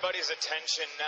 everybody's attention now.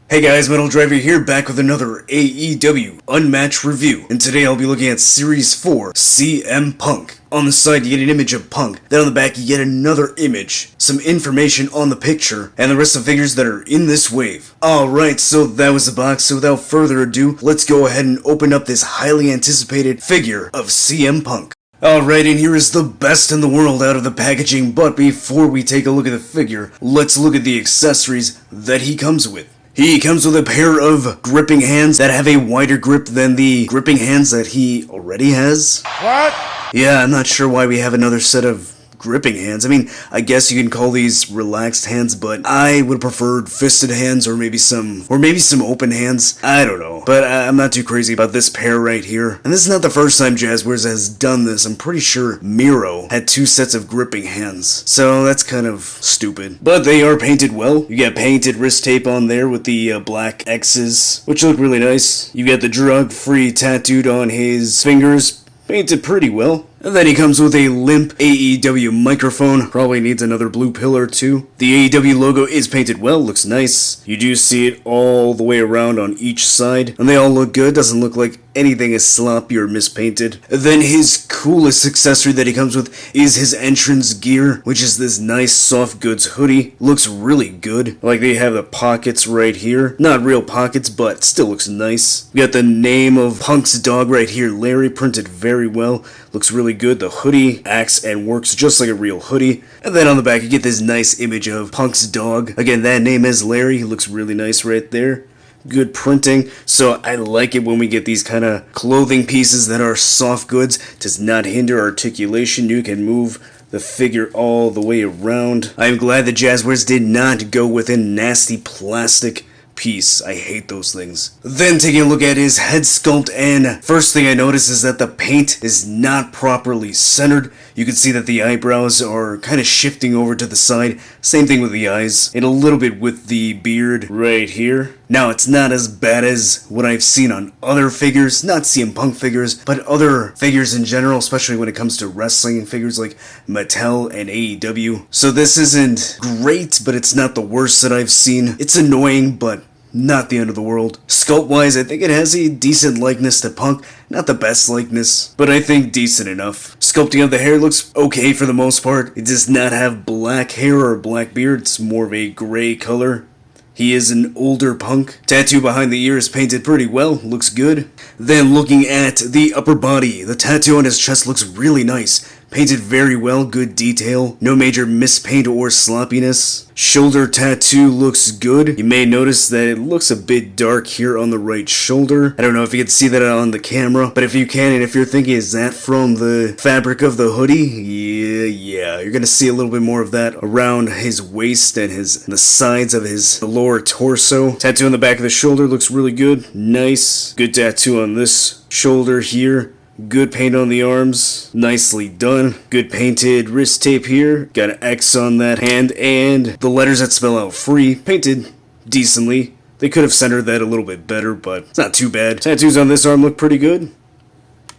Hey guys, Metal Driver here, back with another AEW Unmatched review, and today I'll be looking at Series 4, CM Punk. On the side you get an image of Punk, then on the back you get another image, some information on the picture, and the rest of the figures that are in this wave. Alright, so that was the box, so without further ado, let's go ahead and open up this highly anticipated figure of CM Punk. Alright, and here is the best in the world out of the packaging, but before we take a look at the figure, let's look at the accessories that he comes with. He comes with a pair of gripping hands that have a wider grip than the gripping hands that he already has. What? Yeah, I'm not sure why we have another set of gripping hands. I mean, I guess you can call these relaxed hands, but I would have preferred fisted hands or maybe some open hands. I don't know, but I'm not too crazy about this pair right here. And this is not the first time Jazzwares has done this. I'm pretty sure Miro had two sets of gripping hands, so that's kind of stupid. But they are painted well. You got painted wrist tape on there with the black X's, which look really nice. You got the drug-free tattooed on his fingers, painted pretty well. And then he comes with a limp AEW microphone, probably needs another blue pill or two. The AEW logo is painted well, looks nice. You do see it all the way around on each side, and they all look good, doesn't look like anything is sloppy or mispainted. Then his coolest accessory that he comes with is his entrance gear, which is this nice soft goods hoodie. Looks really good, like they have the pockets right here. Not real pockets, but still looks nice. You got the name of Punk's dog right here, Larry, printed very well. Looks really good. The hoodie acts and works just like a real hoodie. And then on the back you get this nice image of Punk's dog. Again, that name is Larry. He looks really nice right there. Good printing, so I like it when we get these kind of clothing pieces that are soft goods. Does not hinder articulation. You can move the figure all the way around. I am glad that Jazzwares did not go with a nasty plastic piece. I hate those things. Then taking a look at his head sculpt, and first thing I notice is that the paint is not properly centered. You can see that the eyebrows are kind of shifting over to the side. Same thing with the eyes, and a little bit with the beard right here. Now, it's not as bad as what I've seen on other figures, not CM Punk figures, but other figures in general, especially when it comes to wrestling figures like Mattel and AEW. So this isn't great, but it's not the worst that I've seen. It's annoying, but not the end of the world. Sculpt-wise, I think it has a decent likeness to Punk. Not the best likeness, but I think decent enough. Sculpting of the hair looks okay for the most part. It does not have black hair or black beard. It's more of a gray color. He is an older Punk. Tattoo behind the ear is painted pretty well, looks good. Then looking at the upper body, the tattoo on his chest looks really nice. Painted very well, good detail, no major mispaint or sloppiness. Shoulder tattoo looks good. You may notice that it looks a bit dark here on the right shoulder. I don't know if you can see that on the camera, but if you can, and if you're thinking, is that from the fabric of the hoodie? Yeah, you're gonna see a little bit more of that around his waist and the sides of the lower torso. Tattoo on the back of the shoulder looks really good, nice. Good tattoo on this shoulder here. Good paint on the arms, nicely done. Good painted wrist tape here, got an X on that hand, and the letters that spell out free, painted decently. They could have centered that a little bit better, but it's not too bad. Tattoos on this arm look pretty good.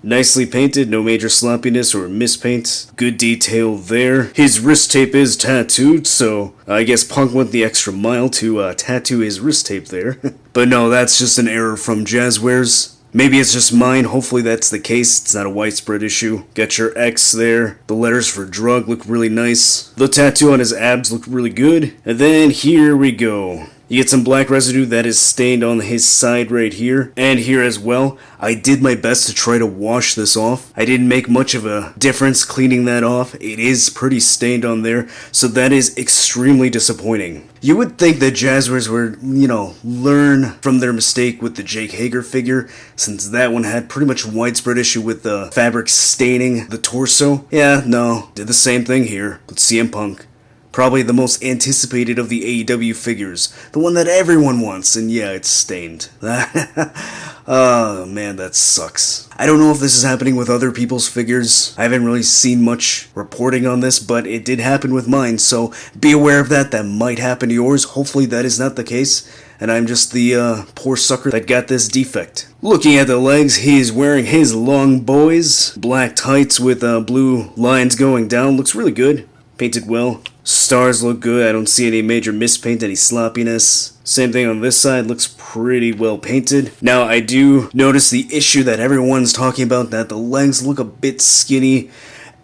Nicely painted, no major sloppiness or mispaint. Good detail there. His wrist tape is tattooed, so I guess Punk went the extra mile to tattoo his wrist tape there. But no, that's just an error from Jazzwares. Maybe it's just mine, hopefully that's the case, it's not a widespread issue. Got your X there, the letters for drug look really nice. The tattoo on his abs look really good. And then here we go. You get some black residue that is stained on his side right here, and here as well. I did my best to try to wash this off. I didn't make much of a difference cleaning that off. It is pretty stained on there, so that is extremely disappointing. You would think that Jazzwares would, learn from their mistake with the Jake Hager figure, since that one had pretty much widespread issue with the fabric staining the torso. Yeah, no, did the same thing here with CM Punk. Probably the most anticipated of the AEW figures. The one that everyone wants, and yeah, it's stained. Oh man, that sucks. I don't know if this is happening with other people's figures. I haven't really seen much reporting on this, but it did happen with mine, so be aware of that. That might happen to yours. Hopefully that is not the case, and I'm just the poor sucker that got this defect. Looking at the legs, he's wearing his long boys. Black tights with blue lines going down. Looks really good. Painted well. Stars look good. I don't see any major mispaint, any sloppiness. Same thing on this side, looks pretty well painted. Now, I do notice the issue that everyone's talking about, that the legs look a bit skinny.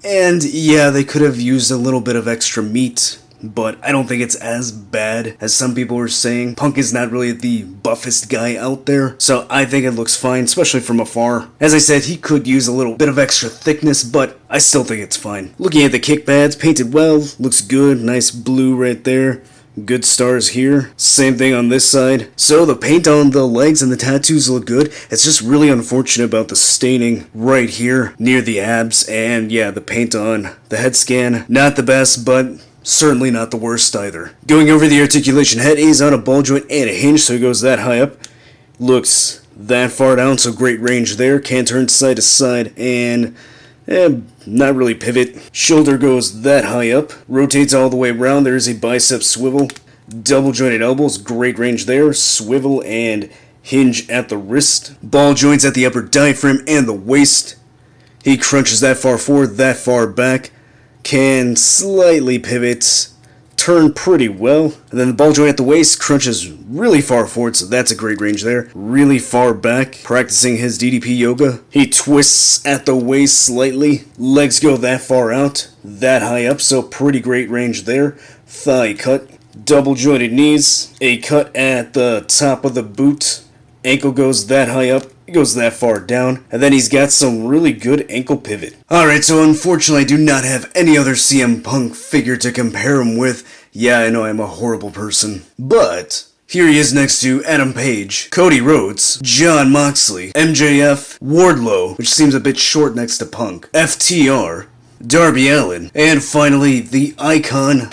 And yeah, they could have used a little bit of extra meat, but I don't think it's as bad as some people were saying. Punk is not really the buffest guy out there, so I think it looks fine, especially from afar. As I said, he could use a little bit of extra thickness, but I still think it's fine. Looking at the kick pads, painted well, looks good, nice blue right there. Good stars here. Same thing on this side. So the paint on the legs and the tattoos look good. It's just really unfortunate about the staining right here near the abs. And yeah, the paint on the head scan, not the best, but certainly not the worst either. Going over the articulation, head is on a ball joint and a hinge, so it goes that high up. Looks that far down, so great range there. Can turn side to side and not really pivot. Shoulder goes that high up. Rotates all the way around. There is a bicep swivel. Double jointed elbows, great range there. Swivel and hinge at the wrist. Ball joints at the upper diaphragm and the waist. He crunches that far forward, that far back. Can slightly pivot. Turn pretty well. And then the ball joint at the waist crunches really far forward, so that's a great range there. Really far back, practicing his DDP yoga. He twists at the waist slightly. Legs go that far out, that high up, so pretty great range there. Thigh cut. Double jointed knees. A cut at the top of the boot. Ankle goes that high up. It goes that far down, and then he's got some really good ankle pivot. Alright, so unfortunately I do not have any other CM Punk figure to compare him with. Yeah, I know I'm a horrible person. But here he is next to Adam Page, Cody Rhodes, Jon Moxley, MJF, Wardlow, which seems a bit short next to Punk, FTR, Darby Allin, and finally the Icon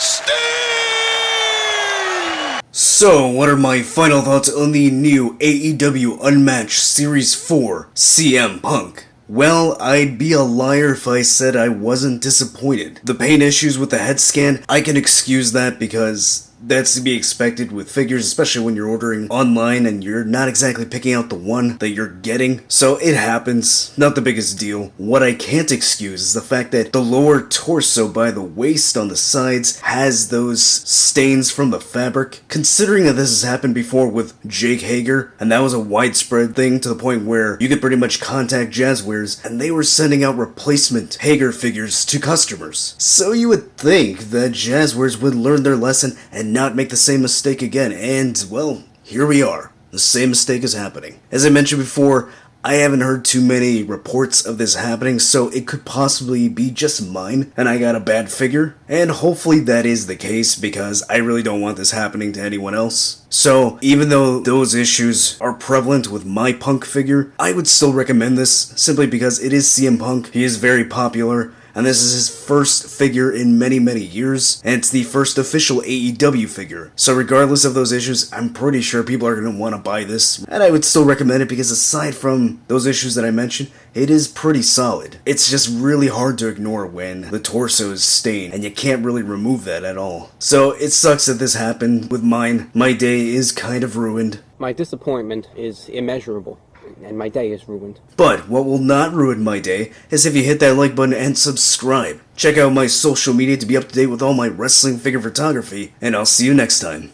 So, what are my final thoughts on the new AEW Unmatched Series 4 CM Punk? Well, I'd be a liar if I said I wasn't disappointed. The paint issues with the head scan, I can excuse that because that's to be expected with figures, especially when you're ordering online and you're not exactly picking out the one that you're getting. So it happens, not the biggest deal. What I can't excuse is the fact that the lower torso by the waist on the sides has those stains from the fabric. Considering that this has happened before with Jake Hager, and that was a widespread thing to the point where you could pretty much contact Jazzwares and they were sending out replacement Hager figures to customers. So you would think that Jazzwares would learn their lesson and not make the same mistake again, and, well, here we are. The same mistake is happening. As I mentioned before, I haven't heard too many reports of this happening, so it could possibly be just mine, and I got a bad figure, and hopefully that is the case, because I really don't want this happening to anyone else. So, even though those issues are prevalent with my Punk figure, I would still recommend this, simply because it is CM Punk, he is very popular, and this is his first figure in many, many years, and it's the first official AEW figure. So regardless of those issues, I'm pretty sure people are going to want to buy this, and I would still recommend it because aside from those issues that I mentioned, it is pretty solid. It's just really hard to ignore when the torso is stained, and you can't really remove that at all. So it sucks that this happened with mine. My day is kind of ruined. My disappointment is immeasurable, and my day is ruined. But what will not ruin my day is if you hit that like button and subscribe. Check out my social media to be up to date with all my wrestling figure photography, and I'll see you next time.